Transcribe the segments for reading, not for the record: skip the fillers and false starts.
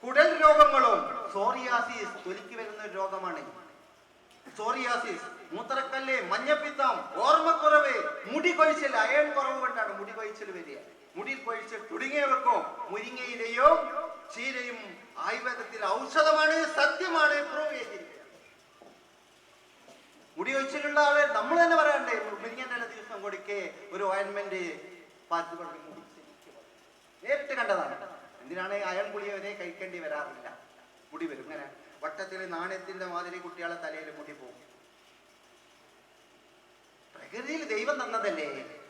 കുടൽ രോഗങ്ങളും സോറിയാസിസ് തൊലിക്ക് വരുന്ന ഒരു രോഗമാണ്. സോറിയാസിസ്, മൂത്രക്കല്ല്, മഞ്ഞപ്പിത്തം, ഓർമ്മക്കുറവ്, മുടി കൊഴിച്ചൽ, അയൺ കുറവ് കൊണ്ടാണ് മുടി കൊഴിച്ചൽ വരിക. മുടി കൊഴിച്ചൽ തുടങ്ങിയവർക്കോ മുരിങ്ങയിലെയോ ചീരയും ആയുർവേദത്തിൽ ഔഷധമാണ്, സത്യമാണ്, പ്രൂവ് ചെയ്തിരിക്കുക. മുടി കൊഴിച്ചിലുള്ള ആള് നമ്മൾ തന്നെ പറയണ്ടേ, മുരിങ്ങന്റെ ദിവസം കൊടുക്കേ ഒരു ഓയിൻമെന്റ് പാറ്റി കൊടുക്കും. നേരിട്ട് കണ്ടതാണ്. എന്തിനാണ് അയൺ ഗുളിക വരെ കഴിക്കേണ്ടി വരാറില്ല. മുടി വരും ഇങ്ങനെ വട്ടത്തിൽ നാണയത്തിന്റെ മാതിരി കുട്ടികളെ തലയിൽ മുടി പോകും. പ്രകൃതിയിൽ ദൈവം തന്നതല്ലേ,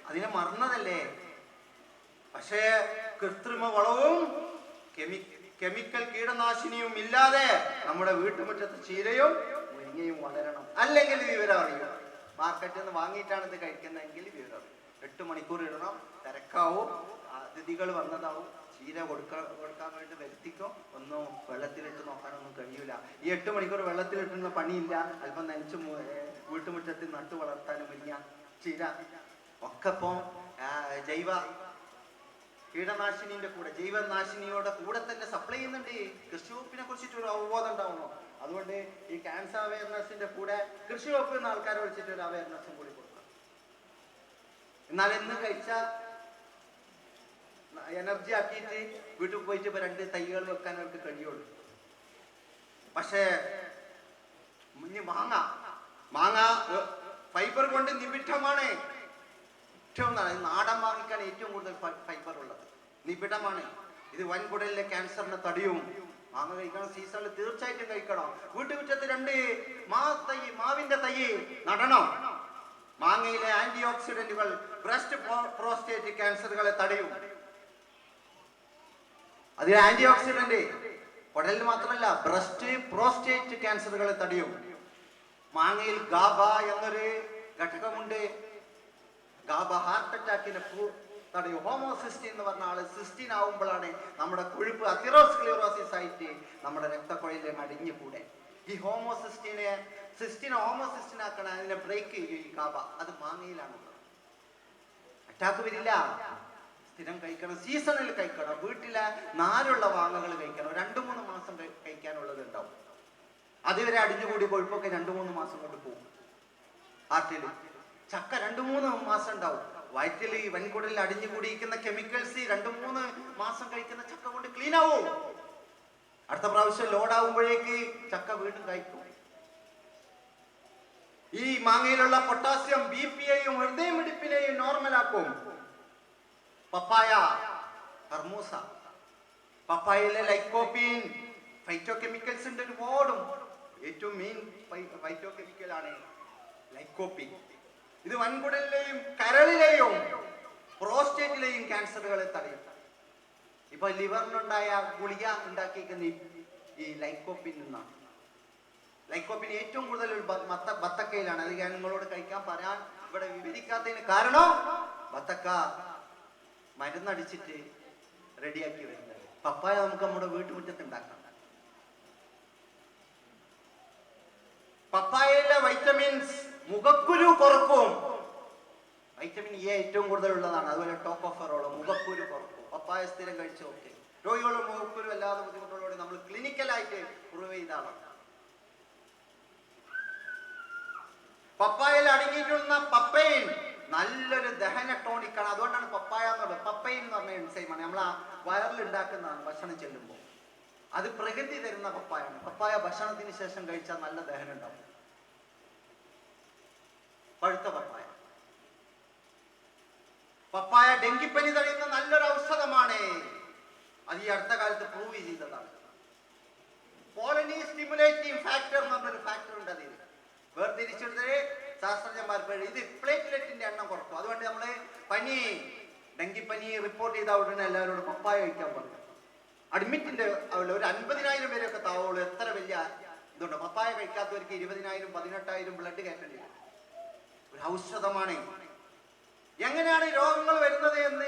അതിനെ മറന്നതല്ലേ. പക്ഷേ കൃത്രിമ വളവും കെമിക്കൽ കീടനാശിനിയും ഇല്ലാതെ നമ്മുടെ വീട്ടുമുറ്റത്ത് ചീരയും മുരിങ്ങയും വളരണം. അല്ലെങ്കിൽ വിവരം അറിയും. മാർക്കറ്റിൽ നിന്ന് വാങ്ങിയിട്ടാണ് ഇത് കഴിക്കുന്നതെങ്കിൽ വിവരം അറിയും. 8 മണിക്കൂർ ഇടണം, തിരക്കാവും, അതിഥികൾ വന്നതാവും. ചീര കൊടുക്കാൻ വേണ്ടി വരുത്തിക്കോ, ഒന്നും വെള്ളത്തിലിട്ട് നോക്കാനൊന്നും കഴിയൂല. ഈ 8 മണിക്കൂർ വെള്ളത്തിലിട്ടുന്ന പണിയില്ല. അല്പം നനച്ച് വീട്ടുമുറ്റത്തിൽ നട്ടു വളർത്താനും മുരിങ്ങ, ചീര ഒക്കെ ഇപ്പോ ജൈവ കീടനാശിനിയുടെ കൂടെ, ജൈവനാശിനിയുടെ കൂടെ തന്നെ സപ്ലൈ ചെയ്യുന്നുണ്ട്. കൃഷി വകുപ്പിനെ കുറിച്ചിട്ട് ഒരു അവബോധം ഉണ്ടാവണോ? അതുകൊണ്ട് ഈ ക്യാൻസർ അവയർനെസിന്റെ കൂടെ കൃഷി വകുപ്പ് എന്ന ആൾക്കാരെ വിളിച്ചിട്ട് ഒരു അവയർനെസ്സും കൂടി കൊടുക്കണം. എന്നാൽ എന്ന് കഴിച്ചാൽ എനർജി ആക്കിയിട്ട് വീട്ടിൽ പോയിട്ട് ഇപ്പൊ 2 തൈകൾ വെക്കാൻ അവർക്ക് കഴിയുള്ളൂ. പക്ഷേ മാങ്ങ ഫൈബർ കൊണ്ട് നിബിഡമാണ്. ഏറ്റവും നാടൻ മാങ്ങയ്ക്കാണ് ഏറ്റവും കൂടുതൽ ഫൈബർ ഉള്ളത്, നിബിഡമാണ്. ഇത് വൻകുടലിലെ ക്യാൻസറിനെ തടയും. മാങ്ങ കഴിക്കണം, സീസണിൽ തീർച്ചയായിട്ടും കഴിക്കണം. വീട്ടുമുറ്റത്ത് 2 മാവിന്റെ തൈ നടണം. മാങ്ങയിലെ ആന്റി ഓക്സിഡന്റുകൾ ബ്രസ്റ്റ് പ്രോസ്റ്റേറ്റ് ക്യാൻസറുകളെ തടയും. അതിൽ ആന്റി ഓക്സിഡന്റ് കുടലിൽ മാത്രമല്ല, ബ്രസ്റ്റ് പ്രോസ്റ്റേറ്റ് ക്യാൻസറുകളെ തടയും. മാങ്ങയിൽ ഗാബ എന്നൊരു ഘടകമുണ്ട്. ഗാബ ഹാർട്ട് അറ്റാക്കിനെ തടയും. ഹോമോസിസ്റ്റിൻ എന്ന് പറഞ്ഞ ആള് സിസ്റ്റിൻ ആവുമ്പോഴാണ് നമ്മുടെ കൊഴുപ്പ് അതിറോസ്ക്ലിയറോസിസ് ആയിട്ട് നമ്മുടെ രക്തക്കുഴലിൽ അടിഞ്ഞു കൂടെ. ഈ ഹോമോസിസ്റ്റിനെ ഹോമോസിസ്റ്റിനാക്കണ, അതിനെ ബ്രേക്ക് ചെയ്യും ഈ ഗാബ. അത് മാങ്ങയിലാണുള്ളത്. അറ്റാക്ക് വരില്ല. സ്ഥിരം കഴിക്കണം, സീസണിൽ കഴിക്കണം. വീട്ടിലെ നാരുള്ള മാങ്ങകൾ കഴിക്കണം. 2-3 മാസം കഴിക്കാനുള്ളത് ഉണ്ടാവും. അതുവരെ അടിഞ്ഞുകൂടി കൊഴുപ്പൊക്കെ 2-3 മാസം കൊണ്ട് പോകും. ഹാർട്ടിൽ ചക്ക 2-3 മാസം ഉണ്ടാവും. വയറ്റിൽ വൻകുടലിൽ അടിഞ്ഞുകൂടിയിരിക്കുന്ന കെമിക്കൽസ് 2-3 മാസം കഴിക്കുന്ന ചക്ക കൊണ്ട് ക്ലീൻ ആവും. അടുത്ത പ്രാവശ്യം ലോഡാവുമ്പോഴേക്ക് ചക്ക വീണ്ടും കഴിക്കും. ഈ മാങ്ങയിലുള്ള പൊട്ടാസ്യം ബിപിയെയും ഹൃദയമിടിപ്പിനെയും നോർമലാക്കും. പപ്പായ, കർമൂസ, പപ്പായയിലെ ലൈക്കോപ്പീൻ, ഫൈറ്റോ കെമിക്കൽസ് ഉണ്ട് ഒരുപാടും. ഏറ്റവും മെയിൻ ഫൈറ്റോ കെമിക്കലാണ് ലൈക്കോപ്പീൻ. ഇത് വൻകുടലിലെയും കരളിലെയും പ്രോസ്റ്റേറ്റിലെയും ക്യാൻസറുകളെ തടയും. ഇപ്പൊ ലിവറിനുണ്ടായ ഗുളിക ഉണ്ടാക്കിയിരിക്കുന്ന ഈ ലൈക്കോപ്പിൻ നിന്നാണ്. ലൈക്കോപ്പിൻ ഏറ്റവും കൂടുതൽ ബത്തക്കയിലാണ്. അത് ഞാൻ നിങ്ങളോട് കഴിക്കാൻ പറയാൻ ഇവിടെ വിവരിക്കാത്തതിന് കാരണം, ബത്തക്ക മരുന്നടിച്ചിട്ട് റെഡിയാക്കി വരുന്നത്. പപ്പായ നമുക്ക് നമ്മുടെ വീട്ടുമുറ്റത്ത് ഉണ്ടാക്കാം. പപ്പായയിലെ വൈറ്റമിൻസ് മുഖക്കുരു കുറക്കും. വൈറ്റമിൻ എ ഏറ്റവും കൂടുതൽ ഉള്ളതാണ്. അതുപോലെ ടോക്കോഫെറോൾ മുഖക്കുരു കുറക്കും. പപ്പായ സ്ഥിരം കഴിച്ചു നോക്കി. രോഗികളുടെ മുഖക്കുരു അല്ലാതെ ബുദ്ധിമുട്ടുള്ളതോടെ നമ്മൾ ക്ലിനിക്കലായിട്ട് പ്രൂവ് ചെയ്താണ്. പപ്പായയിൽ അടങ്ങിയിട്ടുള്ള പപ്പൈൻ നല്ലൊരു ദഹന ടോണിക്കാണ്. അതുകൊണ്ടാണ് പപ്പായ എന്ന് പറയുന്നത്. പപ്പൈൻ എന്ന് പറഞ്ഞ എൻസൈമാണ്. നമ്മൾ ആ വയറിൽ ഉണ്ടാക്കുന്നതാണ് ഭക്ഷണം ചെല്ലുമ്പോൾ. അത് പ്രകൃതി തരുന്ന പപ്പായാണ്. പപ്പായ ഭക്ഷണത്തിന് ശേഷം കഴിച്ചാൽ നല്ല ദഹനം ഉണ്ടാവും. പഴുത്ത പപ്പായ. പപ്പായ ഡെങ്കിപ്പനി തടയുന്ന നല്ലൊരു ഔഷധമാണ്. അത് ഈ അടുത്ത കാലത്ത് പ്രൂവ് ചെയ്തതാണ്. കോളനി സ്റ്റിമുലേറ്റിംഗ് ഫാക്ടർ എന്ന് പറഞ്ഞൊരു ഫാക്ടർ ഉണ്ട്. അതിൽ വേർതിരിച്ചെടുത്തത് ശാസ്ത്രജ്ഞന്മാർ ഇത് പ്ലേറ്റ്ലെറ്റിന്റെ എണ്ണം കുറക്കും. അതുകൊണ്ട് നമ്മള് ഡെങ്കിപ്പനി റിപ്പോർട്ട് ചെയ്ത ഉടനെ എല്ലാവരോടും പപ്പായ കഴിക്കാൻ പറഞ്ഞു. അഡ്മിറ്റിന്റെ ഒരു 50,000 പേരൊക്കെ താവുള്ളൂ. എത്ര വലിയ ഇതുണ്ട്. പപ്പായ കഴിക്കാത്തവർക്ക് 20,000 18,000 ബ്ലഡ് കയറ്റേണ്ടി വരും. ഒരു ഔഷധമാണ്. എങ്ങനെയാണ് രോഗങ്ങൾ വരുന്നത് എന്ന്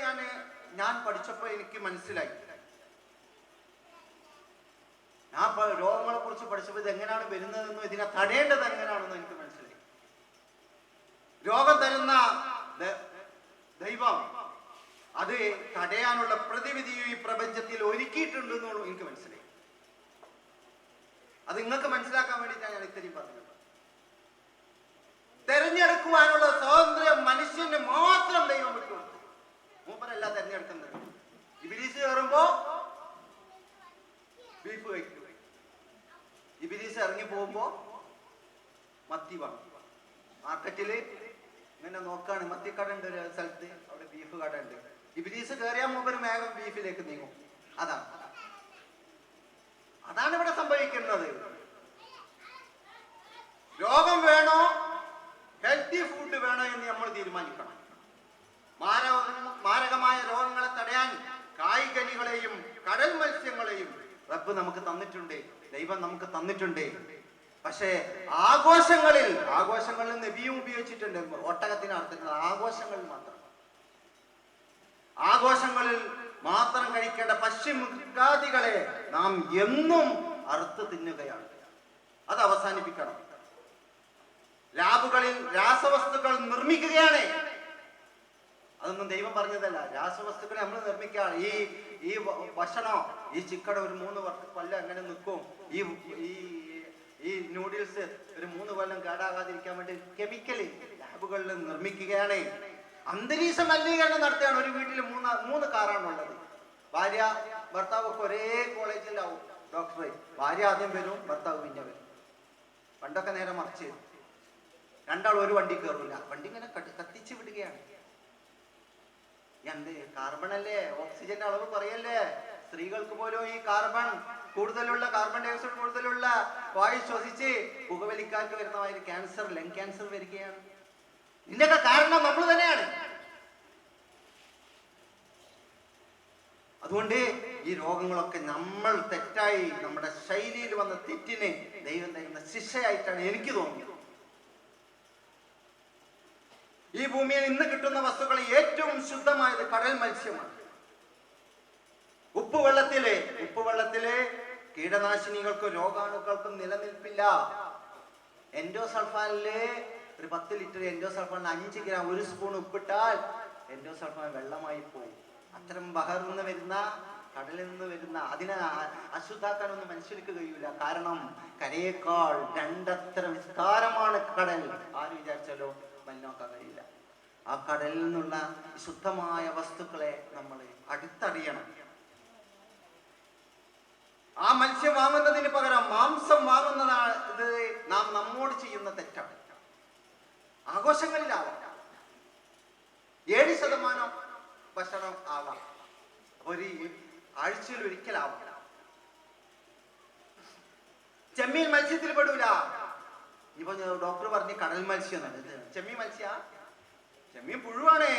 ഞാൻ പഠിച്ചപ്പോൾ എനിക്ക് മനസ്സിലായി. ഞാൻ രോഗങ്ങളെ കുറിച്ച് പഠിച്ചപ്പോൾ ഇത് എങ്ങനെയാണ് വരുന്നതെന്നും ഇതിനെ തടയേണ്ടത് എങ്ങനെയാണെന്നും എനിക്ക് മനസ്സിലായി. രോഗം തരുന്ന ദൈവം അത് തടയാനുള്ള പ്രതിവിധിയും ഈ പ്രപഞ്ചത്തിൽ ഒരുക്കിയിട്ടുണ്ടെന്നുള്ളൂ എനിക്ക് മനസ്സിലായി. അത് നിങ്ങൾക്ക് മനസ്സിലാക്കാൻ വേണ്ടിയിട്ടാണ് ഞാൻ ഇത്രയും പറഞ്ഞത്. തെരഞ്ഞെടുക്കുവാനുള്ള സ്വാതന്ത്ര്യം മനുഷ്യന് മാത്രം ദൈവം വിട്ടുകൊടുത്തു. മൂപ്പരല്ല തെരഞ്ഞെടുക്കുന്നത്. ഇബിലീസ് കയറുമ്പോ ബീഫ് കഴിക്കും, ഇബിലീസ് ഇറങ്ങി പോകുമ്പോ മത്തി വാങ്ങും. മാർക്കറ്റില് ഇങ്ങനെ നോക്കാണ്, മത്തിക്കട ഉണ്ട് ഒരു സ്ഥലത്ത്, അവിടെ ബീഫ് കട ഉണ്ട്. ഇബിലീസ് കയറിയാൽ മൂപ്പര് വേഗം ബീഫിലേക്ക് നീങ്ങും. അതാണ് ഇവിടെ സംഭവിക്കുന്നത്. രോഗം വേണോ ഹെൽത്തി ഫുഡ് വേണോ എന്ന് നമ്മൾ തീരുമാനിക്കണം. മാരകമായ രോഗങ്ങളെ തടയാൻ കായ്കനികളെയും കടൽ മത്സ്യങ്ങളെയും റബ്ബ് നമുക്ക് തന്നിട്ടുണ്ട്, ദൈവം നമുക്ക് തന്നിട്ടുണ്ട്. പക്ഷേ ആഘോഷങ്ങളിൽ നബിയും ഉപയോഗിച്ചിട്ടുണ്ട്. ഒട്ടകത്തിന് അർത്ഥം ആഘോഷങ്ങളിൽ മാത്രം കഴിക്കേണ്ട പശുമൃഗാദികളെ നാം എന്നും അറുത്ത് തിന്നുകയാണ്. അത് അവസാനിപ്പിക്കണം. ലാബുകളിൽ രാസവസ്തുക്കൾ നിർമ്മിക്കുകയാണ്. അതൊന്നും ദൈവം പറഞ്ഞതല്ല. രാസവസ്തുക്കളെ നമ്മൾ നിർമ്മിക്കുകയാണ്. ഈ ഭക്ഷണം, ഈ ചിക്കൻ ഒരു 3 കൊല്ലം എങ്ങനെ നിൽക്കും, ഈ നൂഡിൽസ് ഒരു 3 കൊല്ലം കേടാകാതിരിക്കാൻ വേണ്ടി കെമിക്കല് ലാബുകളിൽ നിർമ്മിക്കുകയാണ്. അന്തരീക്ഷ മലിനീകരണം നടത്തുകയാണ്. ഒരു വീട്ടിൽ 3 കാറാണുള്ളത്. ഭാര്യ ഭർത്താവ് ഒക്കെ ഒരേ കോളേജിലാവും ഡോക്ടറെ. ഭാര്യ ആദ്യം വരും, ഭർത്താവ് പിന്നെ വരും. പണ്ടൊക്കെ നേരെ മറിച്ച്, രണ്ടാൾ ഒരു വണ്ടി കയറില്ല, വണ്ടി ഇങ്ങനെ കത്തിച്ച് വിടുകയാണ്. എന്ത് കാർബൺ അല്ലേ, ഓക്സിജന്റെ അളവ് പറയല്ലേ. സ്ത്രീകൾക്ക് പോലും ഈ കാർബൺ ഡൈ ഓക്സൈഡ് കൂടുതലുള്ള വായു ശ്വസിച്ച് പുകവലിക്കാർക്ക് വരുന്ന ക്യാൻസർ, ലങ് ക്യാൻസർ വരികയാണ്. ഇതിന്റെയൊക്കെ കാരണം നമ്മൾ തന്നെയാണ്. അതുകൊണ്ട് ഈ രോഗങ്ങളൊക്കെ നമ്മൾ തെറ്റായി നമ്മുടെ ശൈലിയിൽ വന്ന തെറ്റിന് ദൈവം തരുന്ന ശിക്ഷയായിട്ടാണ് എനിക്ക് തോന്നുന്നത്. ഈ ഭൂമിയിൽ ഇന്ന് കിട്ടുന്ന വസ്തുക്കൾ ഏറ്റവും ശുദ്ധമായത് കടൽ മത്സ്യമാണ്. ഉപ്പുവെള്ളത്തിലെ കീടനാശിനികൾക്കും രോഗാണുക്കൾക്കും നിലനിൽപ്പില്ല. എൻഡോസൾഫാനില് ഒരു 10 ലിറ്റർ എൻഡോസൾഫാനിൽ 5 ഗ്രാം 1 സ്പൂൺ ഉപ്പിട്ടാൽ എൻഡോസൾഫാൻ വെള്ളമായി പോയി. അത്തരം ബഹറിൽ നിന്ന് വരുന്ന, കടലിൽ നിന്ന് വരുന്ന, അതിനെ അശുദ്ധാക്കാനൊന്നും മനുഷ്യർക്ക് കഴിയൂല. കാരണം കരയേക്കാൾ 2 വിസ്താരമാണ് കടൽ. ആര് വിചാരിച്ചാലോ മലിനാക്കാൻ കഴിയില്ല. ആ കടലിൽ നിന്നുള്ള ശുദ്ധമായ വസ്തുക്കളെ നമ്മൾ അടുത്തറിയണം. ആ മത്സ്യം വാങ്ങുന്നതിന് പകരം മാംസം വാങ്ങുന്നതാണ് ഇത് നാം നമ്മോട് ചെയ്യുന്ന തെറ്റാണ്. ആഘോഷങ്ങളിലാവാം, 7% ഭക്ഷണം ആവാം, ഒരു ആഴ്ചയിൽ ഒരിക്കലാവാം. ചെമ്മീൻ മത്സ്യത്തിൽ പെടൂല. ഇപ്പൊ ഡോക്ടർ പറഞ്ഞ് കടൽ മത്സ്യം, ചെമ്മീൻ ചെമ്മീൻ പുഴുവാണ്.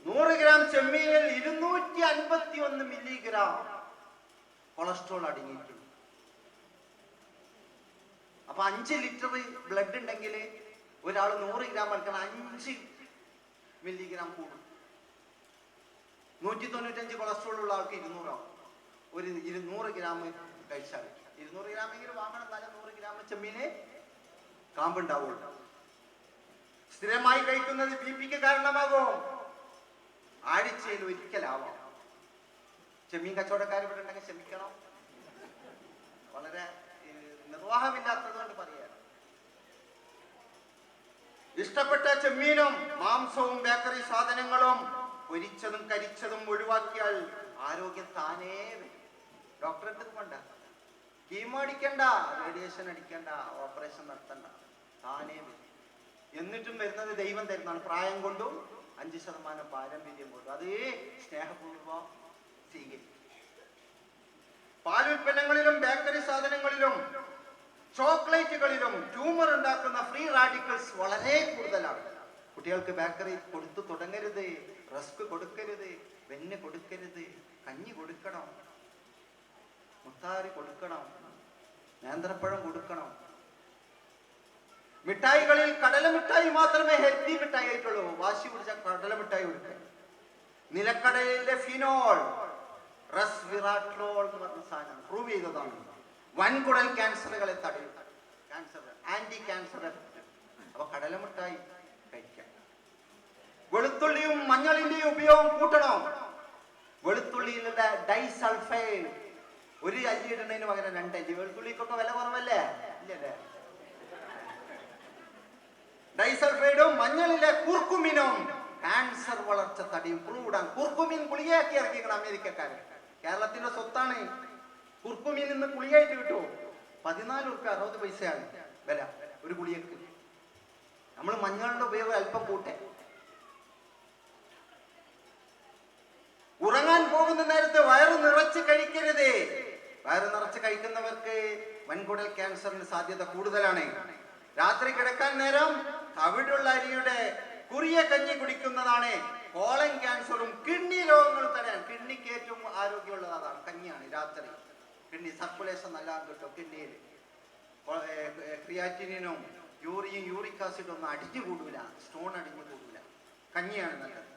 100 ഗ്രാം ചെമ്മീനിൽ 251 മില്ലിഗ്രാം കൊളസ്ട്രോൾ അടങ്ങിയിട്ടുണ്ട്. അപ്പൊ 5 ലിറ്റർ ബ്ലഡ് ഉണ്ടെങ്കിൽ ഒരാൾ 100 ഗ്രാം എടുക്കണം, 5 മില്ലിഗ്രാം കൂടും. 195 കൊളസ്ട്രോൾ ഉള്ള ആൾക്ക് 200 ആവും. ഒരു 200 ഗ്രാം കഴിച്ചാൽ 200 ഗ്രാമെങ്കിലും വാങ്ങണം, എന്നാലും 100 ഗ്രാം ചെമ്മീന് കാമ്പുണ്ടാവുള്ളൂ. സ്ഥിരമായി കഴിക്കുന്നത് ബിപിക്ക് കാരണമാകും. ആഴ്ചയിൽ ഒരിക്കലാവാം. ചെമ്മീൻ കച്ചവടക്കാർ ഇവിടെ ഉണ്ടെങ്കിൽ ക്ഷമിക്കണം, വളരെ നിർവാഹമില്ലാത്തത് കൊണ്ട് പറയാം. ഇഷ്ടപ്പെട്ട ചെമ്മീനും മാംസവും ബേക്കറി സാധനങ്ങളും പൊരിച്ചതും കരിച്ചതും ഒഴിവാക്കിയാൽ ആരോഗ്യം താനേ വരും. ഡോക്ടറെ അടുത്ത് പോണ്ട, കീമോ അടിക്കണ്ട, റേഡിയേഷൻ അടിക്കണ്ട, ഓപ്പറേഷൻ നടത്തണ്ട, താനേ വരും. എന്നിട്ടും വരുന്നത് ദൈവം തരുന്നതാണ്. പ്രായം കൊണ്ടും 5% പാരമ്പര്യം കൊണ്ടും. അത് സ്നേഹപൂർവ്വം സ്വീകരിക്കും. പാലുൽപ്പന്നങ്ങളിലും ബേക്കറി സാധനങ്ങളിലും ചോക്ലേറ്റുകളിലും ട്യൂമർ ഉണ്ടാക്കുന്ന ഫ്രീ റാഡിക്കൽസ് വളരെ കൂടുതലാണ്. കുട്ടികൾക്ക് ബേക്കറി കൊടുത്തു തുടങ്ങരുത്. റസ്ക് കൊടുക്കരുത്, വെണ്ണ കൊടുക്കരുത്, കഞ്ഞി കൊടുക്കണം, മുത്താറി കൊടുക്കണം, നേന്ത്രപ്പഴം കൊടുക്കണം. മിഠായികളിൽ കടലമിഠായി മാത്രമേ ഹെൽത്തി മിഠായി ആയിട്ടുള്ളൂ. വാശി പിടിച്ച കടലമിഠായി കൊടുക്കുക. നിലക്കടലിലെ ഫിനോൾ, റെസ്വിറാട്രോൾ എന്ന് പറഞ്ഞ സാധനം പ്രൂവ് ചെയ്തതാണ്. വൻകുടൽ ക്യാൻസറുകളെ തടയും. Anti cancer. അപ്പൊ കടലമിഠായി കഴിക്കാം. വെളുത്തുള്ളിയും മഞ്ഞളിന്റെയും ഉപയോഗം കൂട്ടണം. വെളുത്തുള്ളിയിലുള്ള ഡൈസൾഫൈഡ് ഒരു അല്ലി ഇടുന്നതിന് പകരം 2 അല്ലി. വെളുത്തുള്ളിക്കൊക്കെ വില കുറവല്ലേ? ഇല്ലല്ലേ? ഡൈസൾഫൈഡും മഞ്ഞളിലെ കുർക്കുമിനും ക്യാൻസർ വളർച്ച തടിയും. പ്രൂവ്ഡാണ്. കുർക്കുമിൻ ഗുളികയാക്കി ഇറക്കിക്കണം അമേരിക്കക്കാര്. കേരളത്തിന്റെ സ്വത്താണ്. കുർക്കുമിൻ ഇന്ന് ഗുളികയായിട്ട് കിട്ടുമോ? 14 റുപ്യ 60 പൈസയാണ് വില ഒരു ഗുളികക്ക്. നമ്മൾ മഞ്ഞളുടെ ഉപയോഗം അല്പം കൂട്ടെ. ഉറങ്ങാൻ പോകുന്ന നേരത്ത് വയറ് നിറച്ച് കഴിക്കരുത്. വയറ് നിറച്ച് കഴിക്കുന്നവർക്ക് വൻകുടൽ ക്യാൻസറിന് സാധ്യത കൂടുതലാണ്. രാത്രി കിടക്കാൻ നേരം തവിടുള്ള അരിയുടെ കുറിയ കഞ്ഞി കുടിക്കുന്നതാണ് കോളൻ ക്യാൻസറും കിഡ്നി രോഗങ്ങളും തടയാൻ. കിഡ്നിക്ക് ഏറ്റവും ആരോഗ്യമുള്ളത് അതാണ്, കഞ്ഞിയാണ്. രാത്രി കിഡ്നി സർക്കുലേഷൻ നല്ല കിട്ടും. കിഡ്നിയിൽ ക്രിയാറ്റിനും യൂറിക് ആസിഡും ഒന്നും അടിഞ്ഞു കൂടൂല, സ്റ്റോൺ അടിഞ്ഞു കൂടൂല. കഞ്ഞിയാണ് നല്ലത്.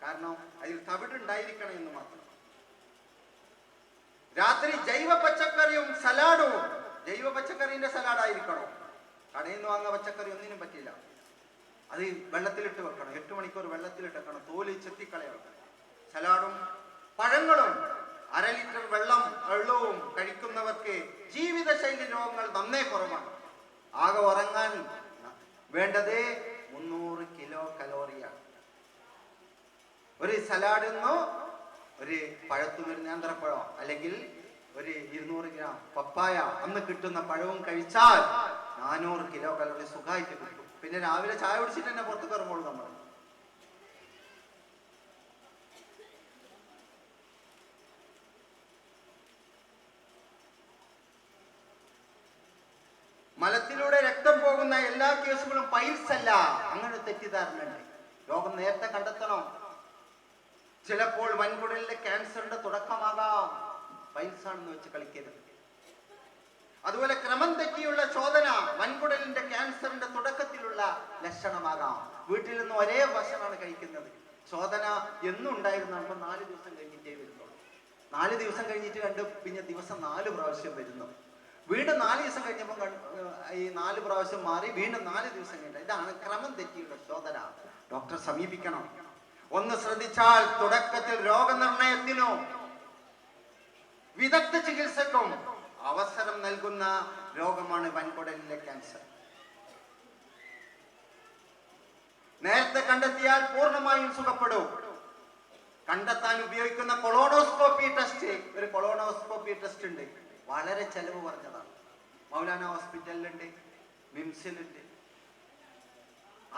കാരണം അതിൽ തവിടുണ്ടായിരിക്കണം എന്ന് മാത്രം. രാത്രി ജൈവ പച്ചക്കറിയും സലാഡും. ജൈവ പച്ചക്കറിന്റെ സലാഡായിരിക്കണം. കടയിൽ നിന്ന് വാങ്ങുന്ന പച്ചക്കറി ഒന്നിനും പറ്റില്ല. അത് വെള്ളത്തിലിട്ട് വെക്കണം. 8 മണിക്കൂർ വെള്ളത്തിലിട്ട് വെക്കണം. തോല് ചെത്തിക്കളയണം. സലാഡും പഴങ്ങളും 1/2 ലിറ്റർ വെള്ളവും കഴിക്കുന്നവർക്ക് ജീവിതശൈലി രോഗങ്ങൾ നന്നേ കുറവാണ്. ആകെ ഉറങ്ങാൻ വേണ്ടത് 300 കിലോ കലോറിയാണ്. ഒരു സലാഡിന്നോ ഒരു പഴത്തുനിന്നൊരു നേന്ത്രപ്പഴം അല്ലെങ്കിൽ ഒരു 200 ഗ്രാം പപ്പായ അന്ന് കിട്ടുന്ന പഴവും കഴിച്ചാൽ 400 കിലോ കലോറി സുഖമായിട്ട് കിട്ടും. പിന്നെ രാവിലെ ചായ കുടിച്ചിട്ട് തന്നെ പുറത്ത് കയറുമ്പോൾ നമ്മൾ മലത്തിലൂടെ രക്തം പോകുന്ന എല്ലാ കേസുകളും പൈൽസ് അല്ല. അങ്ങനെ തെറ്റിദ്ധാരണയുണ്ട്. രോഗം നേരത്തെ കണ്ടെത്തണം. ചിലപ്പോൾ വൻകുടലിലെ ക്യാൻസറിന്റെ തുടക്കമാകാം. പൈൽസ് ആണെന്ന് വെച്ച് കളിക്കരുത്. അതുപോലെ ക്രമം തെറ്റിയുള്ള ശോധന വൻകുടലിന്റെ ക്യാൻസറിന്റെ തുടക്കത്തിലുള്ള ലക്ഷണമാകാം. വീട്ടിൽ നിന്ന് ഒരേ ഭക്ഷണമാണ് കഴിക്കുന്നത്. ശോധന എന്നും ഉണ്ടായിരുന്നു. അപ്പോൾ 4 ദിവസം കഴിഞ്ഞിട്ടേ വരുന്നുള്ളൂ. 4 ദിവസം കഴിഞ്ഞിട്ട് പിന്നെ ദിവസം 4 പ്രാവശ്യം വരുന്നു. വീണ്ടും 4 ദിവസം കഴിഞ്ഞപ്പോൾ ഈ 4 പ്രാവശ്യം മാറി വീണ്ടും 4 ദിവസം കഴിഞ്ഞ. ഇതാണ് ക്രമം തെറ്റിയുള്ള ശോധന. ഡോക്ടറെ സമീപിക്കണം. ഒന്ന് ശ്രദ്ധിച്ചാൽ തുടക്കത്തിൽ രോഗനിർണയത്തിനോ വിദഗ്ധ ചികിത്സക്കും അവസരം നൽകുന്ന രോഗമാണ് വൻകുടലിലെ ക്യാൻസർ. നേരത്തെ കണ്ടെത്തിയാൽ പൂർണ്ണമായും സുഖപ്പെടും. കണ്ടെത്താൻ ഉപയോഗിക്കുന്ന കൊളോണോസ്കോപ്പി ടെസ്റ്റ്, ഒരു കൊളോണോസ്കോപ്പി ടെസ്റ്റ് ഉണ്ട്. വളരെ ചെലവ് കുറഞ്ഞതാണ്. മൗലാന ഹോസ്പിറ്റലിലുണ്ട്, മിംസിലുണ്ട്.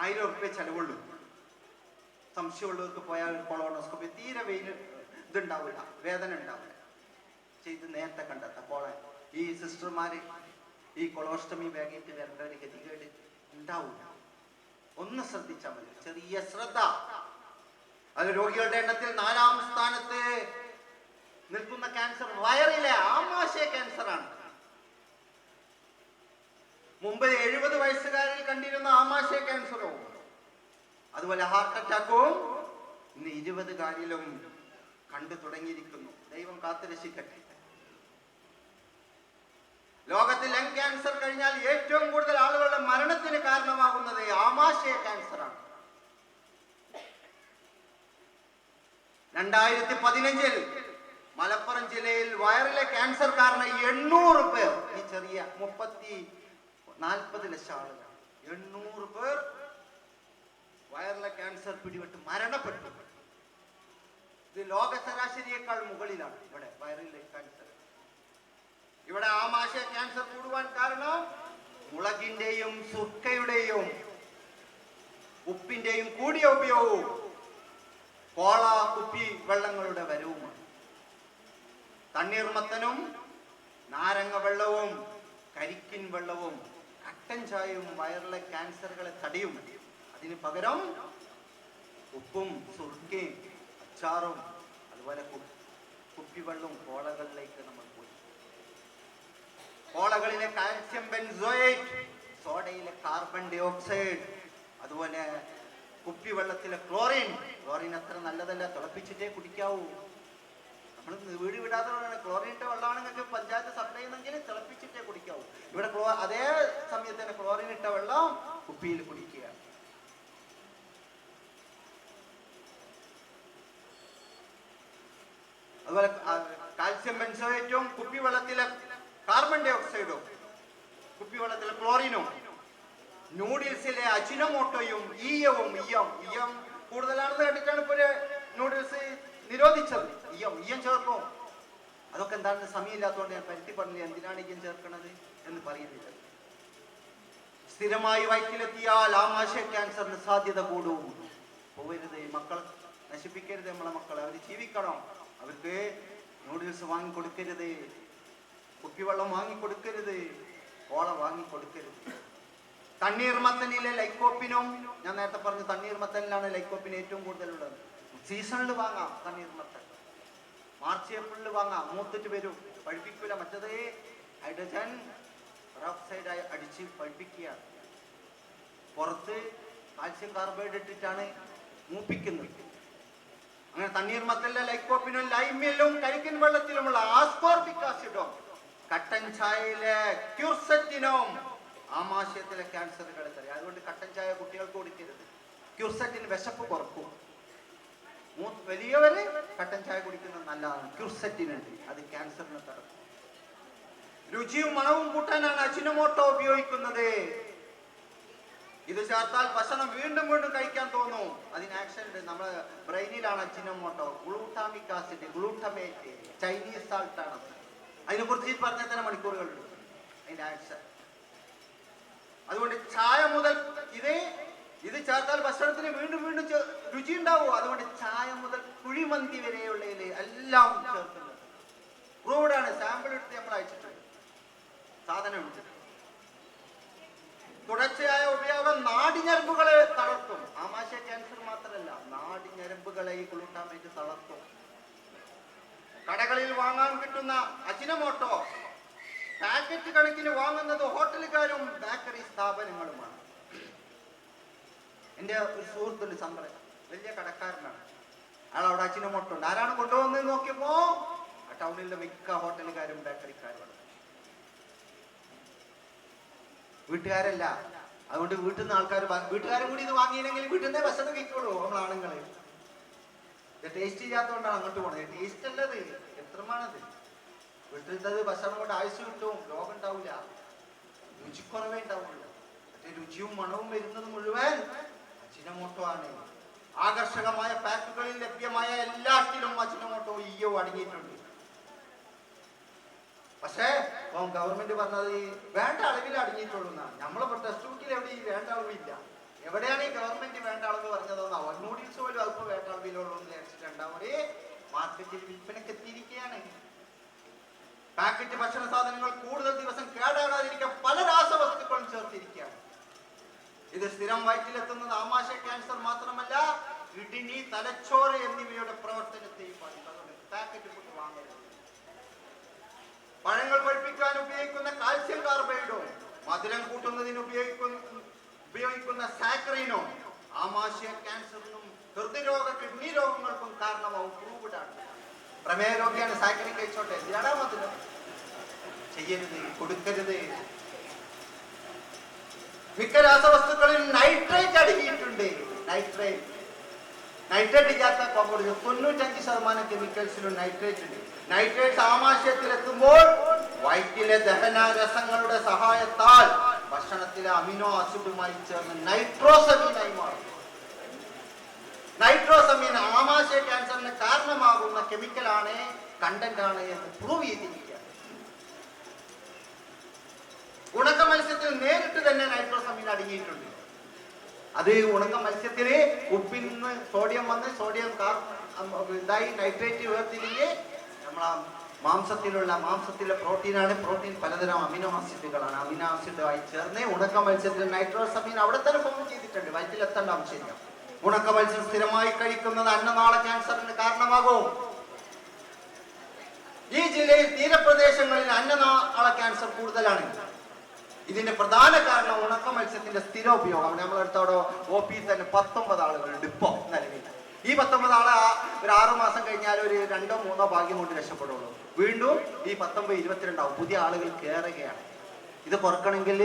1000 റുപ്യ ചെലവുള്ളൂ. സംശയമുള്ളവർക്ക് പോയാൽ കൊളോണോസ്കോപ്പി തീരെ ഇതുണ്ടാവില്ല, വേദന ഉണ്ടാവില്ല. ചെയ്ത് നേരത്തെ കണ്ടെത്താം. ഈ സിസ്റ്റർമാര് ഈ കൊളോസ്റ്റമി ബാഗിട്ട് വരേണ്ട ഒരു ഗതികേട് ഉണ്ടാവില്ല. ഒന്ന് ശ്രദ്ധിച്ചാൽ മതി, ചെറിയ ശ്രദ്ധ. അത് രോഗികളുടെ എണ്ണത്തിൽ 4ാം സ്ഥാനത്ത് നിൽക്കുന്ന ക്യാൻസർ വയറിലെ ആമാശയ ക്യാൻസറാണ്. മുമ്പ് 70 വയസ്സുകാരിൽ കണ്ടിരുന്ന ആമാശയ ക്യാൻസറും അതുപോലെ ഹാർട്ട് അറ്റാക്കും ഇന്ന് 20കാരിലും കണ്ടു തുടങ്ങിയിരിക്കുന്നു. ദൈവം കാത്തുരക്ഷിക്കട്ടെ. ലോകത്തിൽ ലങ് ക്യാൻസർ കഴിഞ്ഞാൽ ഏറ്റവും കൂടുതൽ ആളുകളുടെ മരണത്തിന് കാരണമാകുന്നത് ആമാശയ ക്യാൻസറാണ്. 2015 മലപ്പുറം ജില്ലയിൽ വയറിലെ ക്യാൻസർ കാരണം 800 പേർ, ഈ ചെറിയ 40 ലക്ഷം ആളുകൾ, 800 പേർ വയറിലെ ക്യാൻസർ പിടിപെട്ട് മരണപ്പെട്ടു. ഇത് ലോക ശരാശരിയേക്കാൾ മുകളിലാണ് ഇവിടെ വയറിലെ ക്യാൻസർ. ഇവിടെ ആമാശയ ക്യാൻസർ കൂടുവാൻ കാരണം മുളകിന്റെയും സുർക്കയുടെയും ഉപ്പിന്റെയും കൂടിയ ഉപയോഗവും കോള കുപ്പി വെള്ളങ്ങളുടെ വരവുമാണ്. തണ്ണീർമത്തനും നാരങ്ങ വെള്ളവും കരിക്കിൻ വെള്ളവും കട്ടൻ ചായയും വയറിലെ ക്യാൻസറുകളെ തടയും. അതിന് പകരം ഉപ്പും സുർക്കയും അച്ചാറും അതുപോലെ കുപ്പിവെള്ളവും കോളകളിലേക്ക് നമ്മൾ പോയി. കോളകളിലെ കാൽസ്യം ബെൻസോയേറ്റ്, സോഡയിലെ കാർബൺ ഡൈ ഓക്സൈഡ്, അതുപോലെ കുപ്പിവെള്ളത്തിലെ ക്ലോറിൻ അത്ര നല്ലതല്ല. തിളപ്പിച്ചിട്ടേ കുടിക്കാവൂ. നമ്മൾ വീട് വിടാതെ ക്ലോറിൻ ഇട്ട വെള്ളമാണ് നിങ്ങൾക്ക് പഞ്ചായത്ത് സപ്ലൈ ചെയ്യുന്നെങ്കിൽ തിളപ്പിച്ചിട്ടേ കുടിക്കാവൂ. ഇവിടെ അതേ സമയത്ത് തന്നെ ക്ലോറിൻ ഇട്ട വെള്ളം കുപ്പിയിൽ കുടിക്കുക. അതുപോലെ കാൽസ്യം ബെൻസോയേറ്റും കുപ്പി കാർബൺ ഡൈ ഓക്സൈഡും കുപ്പിവെള്ളത്തിലെ ക്ലോറിനും നൂഡിൽസിലെ അജിനോമോട്ടോയും ഈയം കൂടുതലാണെന്ന് കേട്ടിട്ടാണ് ഇപ്പോൾ നൂഡിൽസ് നിരോധിച്ചത്. ഈയം ചേർക്കും. അതൊക്കെ എന്താണ് സമയമില്ലാത്തതുകൊണ്ട് ഞാൻ പരുത്തി പറഞ്ഞില്ല എന്തിനാണ് ഈയം ചേർക്കണത് എന്ന് പറയുന്നില്ല. സ്ഥിരമായി വയറ്റിലെത്തിയാൽ ആമാശയ ക്യാൻസറിന് സാധ്യത കൂടും. പോവരുത്, മക്കൾ നശിപ്പിക്കരുത്. നമ്മളെ മക്കളെ അവർ ജീവിക്കണം. അവർക്ക് നൂഡിൽസ് വാങ്ങിക്കൊടുക്കരുത്, കുപ്പിവെള്ളം വാങ്ങിക്കൊടുക്കരുത്, കോള വാങ്ങിക്കൊടുക്കരുത്. തണ്ണീർമത്തനിലെ ലൈക്കോപ്പിനും, ഞാൻ നേരത്തെ പറഞ്ഞു തണ്ണീർമത്തനിലാണ് ലൈക്കോപ്പിൻ ഏറ്റവും കൂടുതലുള്ളത്. സീസണിൽ വാങ്ങാം തണ്ണീർമത്തൻ, മാർച്ച് ഏപ്രിലിൽ വാങ്ങാം. മൂത്തിട്ട് വരും, പഴുപ്പിക്കില്ല. മറ്റത് ഹൈഡ്രജൻ പെറോക്സൈഡ് അടിച്ച് പഴുപ്പിക്കുകയാണ്. പുറത്ത് കാൽസ്യം കാർബൈഡ് ഇട്ടിട്ടാണ് മൂപ്പിക്കുന്നത്. അങ്ങനെ തണ്ണീർമത്തനിലെ ലൈക്കോപ്പിനും ലൈമിലും കരിക്കിൻ വെള്ളത്തിലുമുള്ള ആസ്കോർബിക് ആസിഡും കട്ടൻ ചായയിലെ ക്യൂർസെറ്റിനും ആമാശയത്തിലെ ക്യാൻസറുകളെ തടയും. അതുകൊണ്ട് കട്ടൻ ചായ കുട്ടികൾക്ക് കൊടുക്കരുത്. ക്യൂർസെറ്റിന് വിശപ്പ് കുറക്കും. വലിയവര് കട്ടൻ ചായ കുടിക്കുന്നത് നല്ലതാണ്. ക്യൂർസെറ്റിനുണ്ട്, അത് ക്യാൻസറിനെ തടയും. രുചിയും മണവും കൂട്ടാനാണ് അജിനോമോട്ടോ ഉപയോഗിക്കുന്നത്. ഇത് ചേർത്താൽ ഭക്ഷണം വീണ്ടും വീണ്ടും കഴിക്കാൻ തോന്നും. അതിന് ആക്ഷൻ ഉണ്ട്. നമ്മുടെ ബ്രെയിനിലാണ് Ajinomoto. Glutamic acid, glutamate, Chinese salt ആണ്. അതിനെ കുറിച്ച് പറഞ്ഞാൽ തന്നെ മണിക്കൂറുകളുണ്ട് അതിന്റെ ആക്ഷൻ. അതുകൊണ്ട് ചായ മുതൽ ഇത് ചേർത്താൽ ഭക്ഷണത്തിന് വീണ്ടും വീണ്ടും രുചി ഉണ്ടാവും. അതുകൊണ്ട് ചായ മുതൽ കുഴിമന്തി വരെയുള്ളതിൽ എല്ലാം ചേർക്കുന്നത് പ്രൂവ്ഡാണ്. സാമ്പിൾ എടുത്ത് നമ്മൾ അയച്ചിട്ടുണ്ട്, സാധനമുണ്ട്. തുടർച്ചയായ ഉപയോഗം നാഡിഞരമ്പുകളെ തളർത്തും. ആമാശയ ക്യാൻസർ മാത്രമല്ല, നാഡിഞരമ്പുകളെ ഈ ഗ്ലൂട്ടാമേറ്റ് തളർത്തും. കടകളിൽ വാങ്ങാൻ കിട്ടുന്ന അജിനോമോട്ടോ പാക്കറ്റ് കണക്കിന് വാങ്ങുന്നത് ഹോട്ടലുകാരും ബേക്കറി സ്ഥാപനങ്ങളുമാണ്. എൻ്റെ ഒരു സുഹൃത്തുണ്ട്, സമ്പറ, വലിയ കടക്കാരനാണ്. അയാൾ അവിടെ അജിനോമോട്ടോ ഉണ്ട്. ആരാണ് കൊണ്ടുപോകുന്നത് നോക്കിയപ്പോ ആ ടൗണിലെ മിക്ക ഹോട്ടലുകാരും ബേക്കറിക്കാരുമാണ്, വീട്ടുകാരല്ല. അതുകൊണ്ട് വീട്ടിൽ നിന്ന് ആൾക്കാർ, വീട്ടുകാരും കൂടി ഇത് വാങ്ങിയില്ലെങ്കിൽ വീട്ടിൽ നിന്നേ ഭക്ഷണം കഴിക്കുള്ളൂ നമ്മളാണുങ്ങള്. ടേസ്റ്റ് ചെയ്യാത്തതുകൊണ്ടാണ് അങ്ങോട്ട് പോണത്. ടേസ്റ്റ് അല്ലത്, എത്രമാണത്. വീട്ടിലത്തത് ഭക്ഷണം കൊണ്ട് ആയുസ് കിട്ടും, രോഗം ഉണ്ടാവില്ല, രുചിക്കുറവേ ഉണ്ടാവുള്ളൂ. മറ്റേ രുചിയും മണവും വരുന്നത് മുഴുവൻ അജിനോമോട്ടോ ആണ്. ആകർഷകമായ പാക്കുകളിൽ ലഭ്യമായ എല്ലാറ്റിലും അജിനോമോട്ടോ ഈയോ അടങ്ങിയിട്ടുണ്ട്. പക്ഷേ ഗവൺമെന്റ് പറഞ്ഞത് വേണ്ട അളവിൽ അടങ്ങിയിട്ടുള്ളൂ എന്നാണ്. നമ്മളിപ്പോ ടെക്സ്റ്റ് ബുക്കിൽ എവിടെ ഈ വേണ്ട അളവില്ല. എവിടെയാണ് ഈ ഗവൺമെന്റ് വേണ്ട അളവ് പറഞ്ഞതെന്നാ? നൂഡിൽസ് പോലും അല്പം വേണ്ട അളവിലുള്ളൂ എന്ന് വിചാരിച്ചിട്ടുണ്ടാവും. മാർക്കറ്റിൽ വിൽപ്പനക്ക് എത്തിയിരിക്കുകയാണ്. പാക്കറ്റ് ഭക്ഷണ സാധനങ്ങൾ കൂടുതൽ ദിവസം കേടാകാതിരിക്കാൻ പല രാസവസ്തുക്കളും ചേർത്തിരിക്കുകയാണ്. ഇത് സ്ഥിരം വയറ്റിലെത്തുന്നത് ആമാശയ ക്യാൻസർ മാത്രമല്ല, കിഡ്നി, തലച്ചോറ് എന്നിവയുടെ പ്രവർത്തനത്തെയും ബാധിക്കും. അതുകൊണ്ട് പാക്കറ്റ് ഫുഡ് വാങ്ങരുത്. പഴങ്ങൾ പഴുപ്പിക്കാൻ ഉപയോഗിക്കുന്ന കാൽസ്യം കാർബൈഡും മധുരം കൂട്ടുന്നതിന് ഉപയോഗിക്കുന്ന സാക്കറീനും ആമാശയ ക്യാൻസറിനും ഹൃദ്രോഗ കിഡ്നി രോഗങ്ങൾക്കും കാരണമാവും. പ്രൂവ്ഡാണ്. പ്രമേയ രോഗിയാണ്, സാക്കറിൻ കഴിച്ചോട്ടെ, എന്തിനാണ് മധുരം? ചെയ്യരുത്, കൊടുക്കരുത്. മിക്ക രാസവസ്തുക്കളിൽ നൈട്രേറ്റ് അടങ്ങിയിട്ടുണ്ട്. നൈട്രേറ്റ് ഇല്ലാത്ത 95% കെമിക്കൽസിലും നൈട്രേറ്റ് ഉണ്ട്. നൈട്രേറ്റ് ആമാശയത്തിലെത്തുമ്പോൾ വയറ്റിലെ ദഹനരസങ്ങളുടെ സഹായത്താൽ ഭക്ഷണത്തിലെ അമിനോ ആസിഡുമായി ചേർന്ന് നൈട്രോസമീനായി മാറും. നൈട്രോസമീൻ ആമാശയ ക്യാൻസറിന് കാരണമാകുന്ന കെമിക്കലാണ്, കണ്ടന്റ് ആണ് എന്ന് പ്രൂവ് ചെയ്തിരിക്കുക. ഉണക്ക മത്സ്യത്തിൽ നേരിട്ട് തന്നെ നൈട്രോസമീൻ അടങ്ങിയിട്ടുണ്ട്. അത് ഉണക്ക മത്സ്യത്തിന് ഉപ്പിൽ നിന്ന് സോഡിയം വന്ന് സോഡിയം ഇതായി നൈട്രേറ്റ് വേർതിരിഞ്ഞ് നമ്മളാ മാംസത്തിലെ പ്രോട്ടീനാണ്. പ്രോട്ടീൻ പലതരം അമിനോ ആസിഡുകളാണ്. അമിനോ ആസിഡുമായി ചേർന്ന് ഉണക്ക മത്സ്യത്തിൽ നൈട്രോസമീൻ അവിടെ തന്നെ ഫോം ചെയ്തിട്ടുണ്ട്. വയറ്റിലെത്തേണ്ട ആവശ്യമില്ല. ഉണക്ക മത്സ്യം സ്ഥിരമായി കഴിക്കുന്നത് അന്നനാള ക്യാൻസറിന് കാരണമാകും. ഈ ജില്ലയിൽ തീരപ്രദേശങ്ങളിൽ അന്നനാള ക്യാൻസർ കൂടുതലാണ്. ഇതിന്റെ പ്രധാന കാരണം ഉണക്ക മത്സ്യത്തിന്റെ സ്ഥിര ഉപയോഗം. നമ്മളെടുത്തവിടെ OP തന്നെ 19 ആളുകളുണ്ട് ഇപ്പൊ നിലവിൽ. ഈ 19 ആളെ ഒരു 6 മാസം കഴിഞ്ഞാൽ ഒരു 2-3 ഭാഗ്യം കൊണ്ട് രക്ഷപ്പെടുള്ളൂ. വീണ്ടും ഈ 19-22 ആവും. പുതിയ ആളുകൾ കയറുകയാണ്. ഇത് കുറക്കണമെങ്കിൽ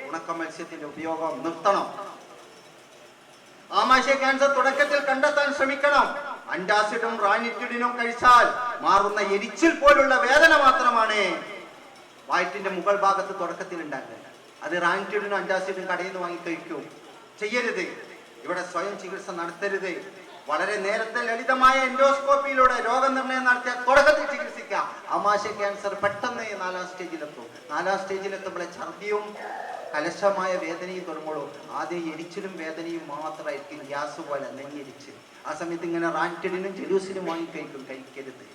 ഉണക്ക മത്സ്യത്തിന്റെ ഉപയോഗം നിർത്തണം. ആമാശയ ക്യാൻസർ തുടക്കത്തിൽ കണ്ടെത്താൻ ശ്രമിക്കണം. അന്റാസിഡും റാനിറ്റിഡിനും കഴിച്ചാൽ മാറുന്ന എരിച്ചിൽ പോലുള്ള വേദന മാത്രമാണ് വയറ്റിന്റെ മുകൾ ഭാഗത്ത് തുടക്കത്തിൽ ഉണ്ടാക്കുക. അത് റാൻറ്റിഡിനും അന്റാസിഡിനും കടയിൽ നിന്ന് വാങ്ങി കഴിക്കും ചെയ്യരുത്. ഇവിടെ സ്വയം ചികിത്സ നടത്തരുത്. വളരെ നേരത്തെ ലളിതമായ എൻഡോസ്കോപ്പിയിലൂടെ രോഗനിർണയം നടത്തിയ തുടക്കത്തിൽ ചികിത്സിക്കുക. ആമാശയ ക്യാൻസർ പെട്ടെന്ന് 4ാം സ്റ്റേജിലെത്തും. 4ാം സ്റ്റേജിലെത്തുമ്പോഴേ ഛർദിയും കലശമായ വേദനയും തുടങ്ങുള്ളൂ. ആദ്യം എരിച്ചിലും വേദനയും മാത്രമായിരിക്കും, ഗ്യാസ് പോലെ നെഞ്ഞെരിച്ച്. ആ സമയത്ത് ഇങ്ങനെ റാൻറ്റിഡിനും ജലൂസിനും വാങ്ങി കഴിക്കരുത്.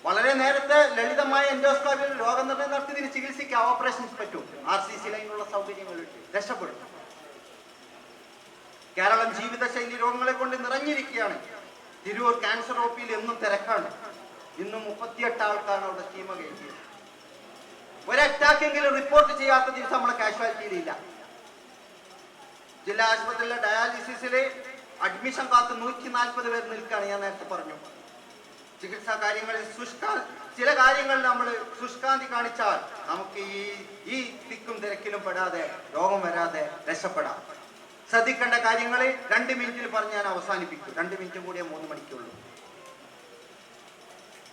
വളരെ നേരത്തെ ലളിതമായ എൻഡോസ്കോപ്പിയിൽ രോഗനിർണയം നടത്തി ഇതിന് ചികിത്സിക്കുക. ഓപ്പറേഷൻസ് പറ്റും. RCC ലൈനുള്ള സൗകര്യങ്ങളുണ്ട്. രക്ഷപ്പെടും. കേരളം ജീവിതശൈലി രോഗങ്ങളെ കൊണ്ട് നിറഞ്ഞിരിക്കുകയാണ്. തിരൂർ ക്യാൻസർ OPയിൽ എന്നും തിരക്കാണ്. ഇന്ന് 38 ആൾക്കാണ് അവിടെ കീമോ കഴിച്ചത്. ഒരു അറ്റാക്കെങ്കിലും റിപ്പോർട്ട് ചെയ്യാത്ത ദിവസം നമ്മളെ കാഷ്വാലിറ്റിയിലില്ല. ജില്ലാ ആശുപത്രിയിലെ ഡയാലിസിസില് അഡ്മിഷൻ കാത്ത് 140 പേർ നിൽക്കുകയാണ്. ഞാൻ നേരത്തെ പറഞ്ഞു. ചികിത്സാ കാര്യങ്ങളിൽ ചില കാര്യങ്ങളിൽ നമ്മൾ ശുഷ്കാന്തി കാണിച്ചാൽ നമുക്ക് ഈ തിക്കും തിരക്കിലും പെടാതെ രോഗം വരാതെ രക്ഷപ്പെടാം. ശ്രദ്ധിക്കേണ്ട കാര്യങ്ങൾ 2 മിനിറ്റിൽ പറഞ്ഞ് ഞാൻ അവസാനിപ്പിക്കും. 2 മിനിറ്റും കൂടിയേ 3 മണിക്കുള്ളൂ.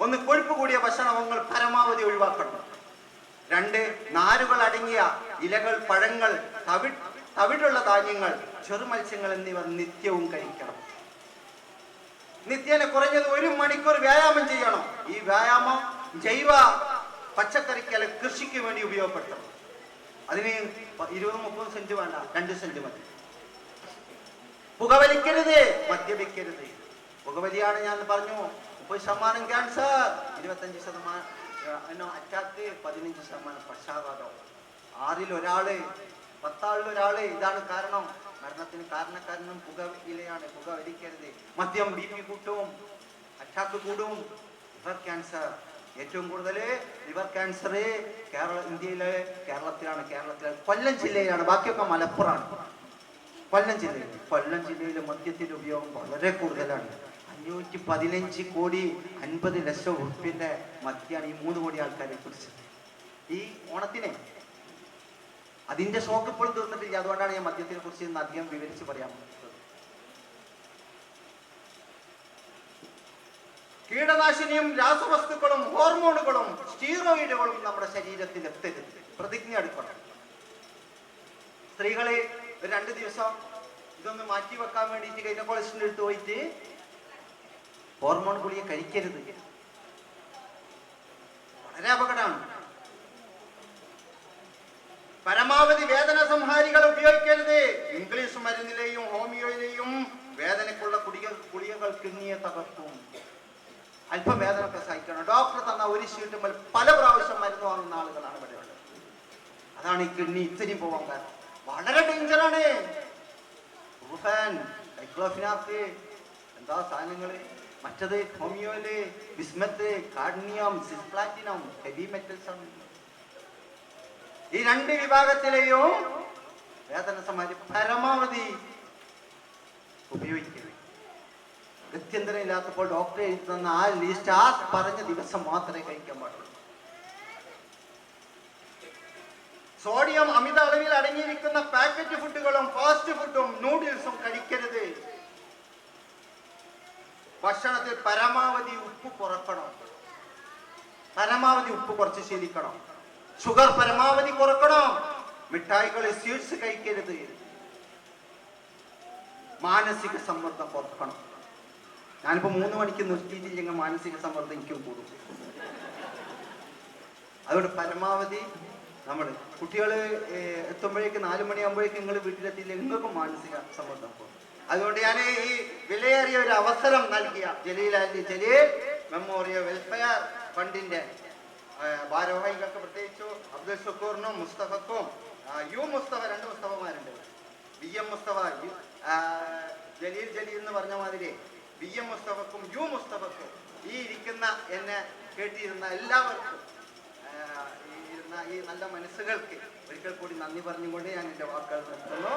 ഒന്ന്, കൊഴുപ്പ് കൂടിയ ഭക്ഷണങ്ങൾ പരമാവധി ഒഴിവാക്കണം. 2, നാരുകൾ അടങ്ങിയ ഇലകൾ, പഴങ്ങൾ, തവിടുള്ള ധാന്യങ്ങൾ, ചെറുമത്സ്യങ്ങൾ എന്നിവ നിത്യവും കഴിക്കണം. നിത്യേന കുറഞ്ഞത് 1 മണിക്കൂർ വ്യായാമം ചെയ്യണം. ഈ വ്യായാമം ജൈവ പച്ചക്കറിക്കല കൃഷിക്ക് വേണ്ടി ഉപയോഗപ്പെടുത്തണം. അതിന് 20-30 സെന്റ് വേണ്ട, 2 സെന്റ് മതി. പുകവലിക്കരുത്, മദ്യപിക്കരുത്. പുകവലിയാണ് ഞാൻ പറഞ്ഞു 30% ക്യാൻസർ, 25% അറ്റാക്ക്, 15% പക്ഷാഘാതം. 6-ൽ ഒരാള്, 10 ആളിൽ ഇതാണ് കാരണം. മരണത്തിന് കാരണക്കാരനും പുകയിലയാണ്. പുക വലിക്കരുത്. മദ്യം BP കൂട്ടും, അറ്റാക്ക് കൂടും. ലിവർ ക്യാൻസർ ഏറ്റവും കൂടുതൽ ലിവർ ക്യാൻസർ കേരളത്തിലാണ്. കൊല്ലം ജില്ലയിലാണ്. ബാക്കിയൊക്കെ മലപ്പുറമാണ്. കൊല്ലം ജില്ലയിലെ മദ്യത്തിന്റെ ഉപയോഗം വളരെ കൂടുതലാണ്. 515 കോടി 50 ലക്ഷം ഉറുപ്പിന്റെ മദ്യമാണ് ഈ 3 കോടി ആൾക്കാരെ കുറിച്ച്. ഈ ഓണത്തിനെ അതിന്റെ ഷോക്ക് ഇപ്പോഴും തീർന്നിട്ടില്ല. അതുകൊണ്ടാണ് ഞാൻ മദ്യത്തിനെ കുറിച്ച് ഇന്ന് അധികം വിവരിച്ച് പറയാൻ പറ്റുന്നത്. കീടനാശിനിയും രാസവസ്തുക്കളും ഹോർമോണുകളും സ്റ്റീറോയിഡുകളും നമ്മുടെ ശരീരത്തിൽ എത്തരുത്. പ്രതിജ്ഞ എടുക്കണം. സ്ത്രീകളെ 2 ദിവസം ഇതൊന്ന് മാറ്റി വെക്കാൻ വേണ്ടിയിട്ട് ഗൈനക്കോളജിസ്റ്റിന്റെ അടുത്ത് പോയിട്ട് ഹോർമോൺ ഗുളിക കഴിക്കരുത്. വളരെ അപകടമാണ്. പരമാവധി വേദന സംഹാരികൾ ഉപയോഗിക്കരുത്. ഇംഗ്ലീഷ് മരുന്നിലെയും ഹോമിയോയിലെയും വേദനക്കുള്ള ഗുളികകൾ കിഡ്നിയെ തകർക്കും. അല്പം വേദനയൊക്കെ സഹിക്കണം. ഡോക്ടർ തന്ന ഒരു ഷീറ്റുമ്പോൾ പല പ്രാവശ്യം മരുന്ന് വാങ്ങുന്ന ആളുകളാണ് ഇവിടെ ഉള്ളത്. അതാണ് ഈ കിഡ്നി ഇത്തിരി പോകാൻ കാരണം. വളരെ ഡേഞ്ചറാണ്. ഡൈക്ലോഫിനാക്ക് എന്താ സാധനങ്ങള്. മറ്റത് ഹോമിയോയില് ബിസ്മത്ത്, കാഡ്മിയം, സിസ്പ്ലാറ്റിനം, ഹെവി മെറ്റൽസ് ആണ്. ഈ 2 വിഭാഗത്തിലെയും വേദന സംഹാരി പരമാവധി ഉപയോഗിക്കരുത്. ഗത്യന്തരം ഇല്ലാത്തപ്പോൾ ഡോക്ടർ എഴുതി തന്ന ആ ലിസ്റ്റ് ആ പറഞ്ഞ ദിവസം മാത്രമേ കഴിക്കാൻ പാടുള്ളൂ. സോഡിയം അമിത അളവിൽ അടങ്ങിയിരിക്കുന്ന പാക്കറ്റ് ഫുഡുകളും ഫാസ്റ്റ് ഫുഡും നൂഡിൽസും കഴിക്കരുത്. ഭക്ഷണത്തിൽ പരമാവധി ഉപ്പ് കുറക്കണം. പരമാവധി ഉപ്പ് കുറച്ച് ശീലിക്കണം. ഷുഗർ പരമാവധി കുറക്കണം. മിഠായികൾ, സ്വീറ്റ്സ് കഴിക്കരുത്. മാനസിക സമ്മർദ്ദം കുറക്കണം. ഞാനിപ്പോ 3 മണിക്ക് നിർത്തിയിട്ടില്ലെങ്കിൽ മാനസിക സമ്മർദ്ദം എനിക്കും കൂടും. അതുകൊണ്ട് പരമാവധി നമ്മൾ കുട്ടികൾ എത്തുമ്പോഴേക്ക് 4 മണിയാകുമ്പോഴേക്കും നിങ്ങൾ വീട്ടിലെത്തിയില്ലെങ്കിൽ നിങ്ങൾക്കും മാനസിക സമ്മർദ്ദം പോകും. അതുകൊണ്ട് ഞാൻ ഈ വിലയേറിയ ഒരു അവസരം നൽകിയ ജലീൽ മെമ്മോറിയൽ വെൽഫെയർ ഫണ്ടിന്റെ ഭാരവാഹികൾക്ക്, പ്രത്യേകിച്ചു അബ്ദുൽ ഷുക്കൂറിനും മുസ്തഫക്കും, മുസ്തഫ 2 മുസ്തഫമാരുണ്ട്. VM മുസ്തഫ, ജലീൽ എന്ന് പറഞ്ഞ മാതിരി VM മുസ്തഫക്കും മുസ്തഫക്കും ഈ ഇരിക്കുന്ന എന്നെ കേട്ടിരുന്ന എല്ലാവർക്കും ഈ നല്ല മനസ്സുകൾക്ക് ഒരിക്കൽ കൂടി നന്ദി പറഞ്ഞുകൊണ്ട് ഞാൻ എൻ്റെ വാക്കുകൾ നിർത്തുന്നു.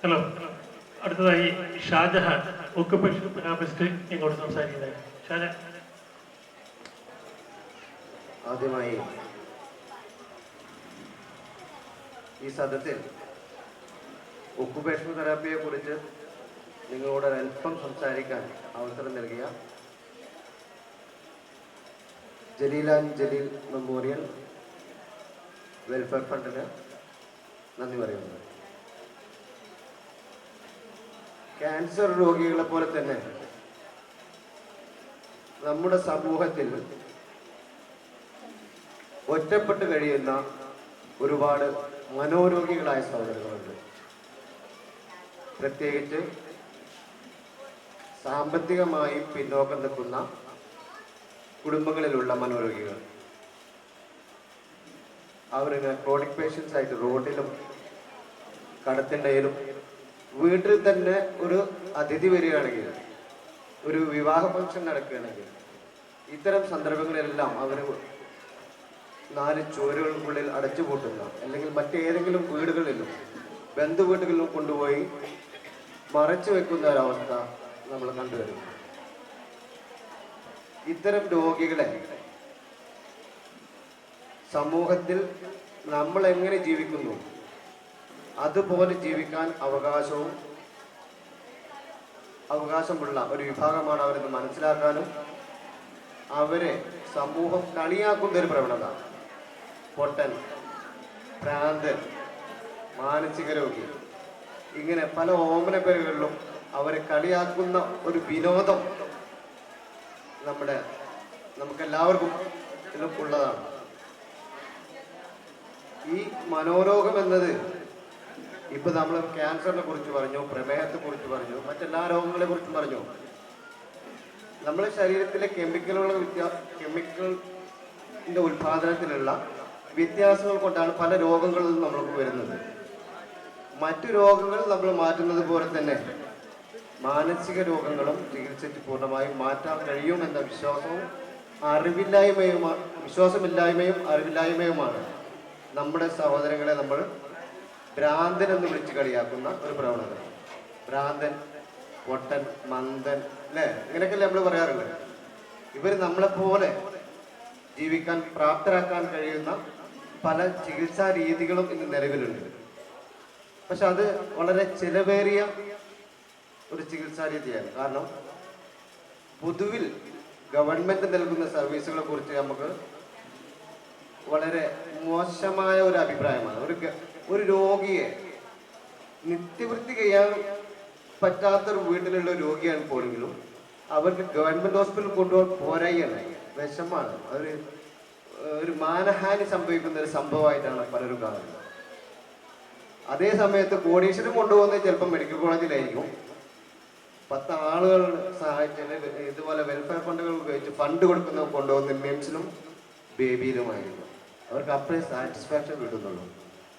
ഹലോ, അടുത്തതായി ഷാജഹാൻ, ഒക്കുപേഷൻ തെറാപ്പിസ്റ്റ്, ഇങ്ങോട്ട് സംസാരിക്കുന്നത്. ഷാജഹാൻ. ആദ്യമായി ഈ സദസ്സിൽ ഒക്കുപേഷണൽ തെറാപ്പിയെ കുറിച്ച് നിങ്ങളോട് ഒരല്പം സംസാരിക്കാൻ അവസരം നൽകിയ Jaleel and Jaleel memorial welfare ഫണ്ടിന് നന്ദി പറയുന്നു. ക്യാൻസർ രോഗികളെ പോലെ തന്നെ നമ്മുടെ സമൂഹത്തിൽ ഒറ്റപ്പെട്ട് കഴിയുന്ന ഒരുപാട് മനോരോഗികളായ സഹോദരങ്ങളുണ്ട്. പ്രത്യേകിച്ച് സാമ്പത്തികമായി പിന്നോക്കം നിൽക്കുന്ന കുടുംബങ്ങളിലുള്ള മനോരോഗികൾ. അവരിങ്ങനെ ക്രോണിക് പേഷ്യൻസ് ആയിട്ട് റോഡിലും കടത്തിൻ്റെയിലും വീട്ടിൽ തന്നെ ഒരു അതിഥി വരികയാണെങ്കിൽ, ഒരു വിവാഹ ഫംഗ്ഷൻ നടക്കുകയാണെങ്കിൽ, ഇത്തരം സന്ദർഭങ്ങളിലെല്ലാം അവർ 4 ചുവരുകൾക്കുള്ളിൽ അടച്ചുപൂട്ടുന്ന അല്ലെങ്കിൽ മറ്റേതെങ്കിലും വീടുകളിലും ബന്ധു വീടുകളിലും കൊണ്ടുപോയി മറച്ചു വെക്കുന്ന ഒരവസ്ഥ നമ്മൾ കണ്ടുവരുന്നു. ഇത്തരം രോഗികളെ സമൂഹത്തിൽ നമ്മൾ എങ്ങനെ ജീവിക്കുന്നു അതുപോലെ ജീവിക്കാൻ അവകാശമുള്ള ഒരു വിഭാഗമാണ് അവരെന്ന് മനസ്സിലാക്കാനും അവരെ സമൂഹം കളിയാക്കുന്ന ഒരു പ്രവണത, പൊട്ടൻ, ഭ്രാന്തൻ, മാനസിക രോഗി, ഇങ്ങനെ പല ഓമന പേരുകളിലും അവരെ കളിയാക്കുന്ന ഒരു വിനോദം നമുക്കെല്ലാവർക്കും ഉള്ളതാണ്. ഈ മനോരോഗം എന്നത് ഇപ്പൊ നമ്മൾ ക്യാൻസറിനെ കുറിച്ച് പറഞ്ഞു, പ്രമേഹത്തെ കുറിച്ച് പറഞ്ഞു, മറ്റെല്ലാ രോഗങ്ങളെ കുറിച്ചും പറഞ്ഞു. നമ്മുടെ ശരീരത്തിലെ കെമിക്കലിന്റെ ഉൽപാദനത്തിലുള്ള വ്യത്യാസങ്ങൾ കൊണ്ടാണ് പല രോഗങ്ങളും നമ്മൾക്ക് വരുന്നത്. മറ്റു രോഗങ്ങൾ നമ്മൾ മാറ്റുന്നത് പോലെ തന്നെ മാനസിക രോഗങ്ങളും ചികിത്സിച്ച് പൂർണ്ണമായും മാറ്റാൻ കഴിയുമെന്ന വിശ്വാസമില്ലായ്മയും അറിവില്ലായ്മയുമാണ് നമ്മുടെ സഹോദരങ്ങളെ നമ്മൾ ഭ്രാന്തൻ എന്ന് വിളിച്ച് കളിയാക്കുന്ന ഒരു പ്രവണത. ഭ്രാന്തൻ, പൊട്ടൻ, മന്ദൻ, അല്ലേ, ഇങ്ങനെയൊക്കെയല്ലേ നമ്മൾ പറയാറുള്ളത്. ഇവർ നമ്മളെപ്പോലെ ജീവിക്കാൻ പ്രാപ്തരാക്കാൻ കഴിയുന്ന പല ചികിത്സാ രീതികളും ഇന്ന് നിലവിലുണ്ട്. പക്ഷെ അത് വളരെ ചിലവേറിയ ഒരു ചികിത്സാ രീതിയാണ്. കാരണം പൊതുവിൽ ഗവൺമെന്റ് നൽകുന്ന സർവീസുകളെ കുറിച്ച് നമുക്ക് വളരെ മോശമായ ഒരു അഭിപ്രായമാണ്. ഒരു രോഗിയെ നിത്യവൃത്തി ചെയ്യാൻ പറ്റാത്തൊരു വീട്ടിലുള്ള രോഗിയാണ് പോലെങ്കിലും അവർക്ക് ഗവൺമെന്റ് ഹോസ്പിറ്റലിൽ കൊണ്ടുപോകാൻ പോരായാണ്, വിഷമാണ്, ഒരു മാനഹാനി സംഭവിക്കുന്ന ഒരു സംഭവമായിട്ടാണ് പലരും കാണുന്നത്. അതേ സമയത്ത് കോടീശ്വരം കൊണ്ടുപോകുന്നത് ചിലപ്പോൾ മെഡിക്കൽ കോളേജിലായിരിക്കും. 10 ആളുകൾ സഹായിച്ചതിന് ഇതുപോലെ വെൽഫെയർ ഫണ്ടുകൾ ഉപയോഗിച്ച് ഫണ്ട് കൊടുക്കുന്ന കൊണ്ടുപോകുന്ന മിംസിലും ബേബിയിലുമായിരിക്കും. അവർക്ക് അപ്പോഴേ സാറ്റിസ്ഫാക്ഷൻ കിട്ടുന്നുള്ളൂ.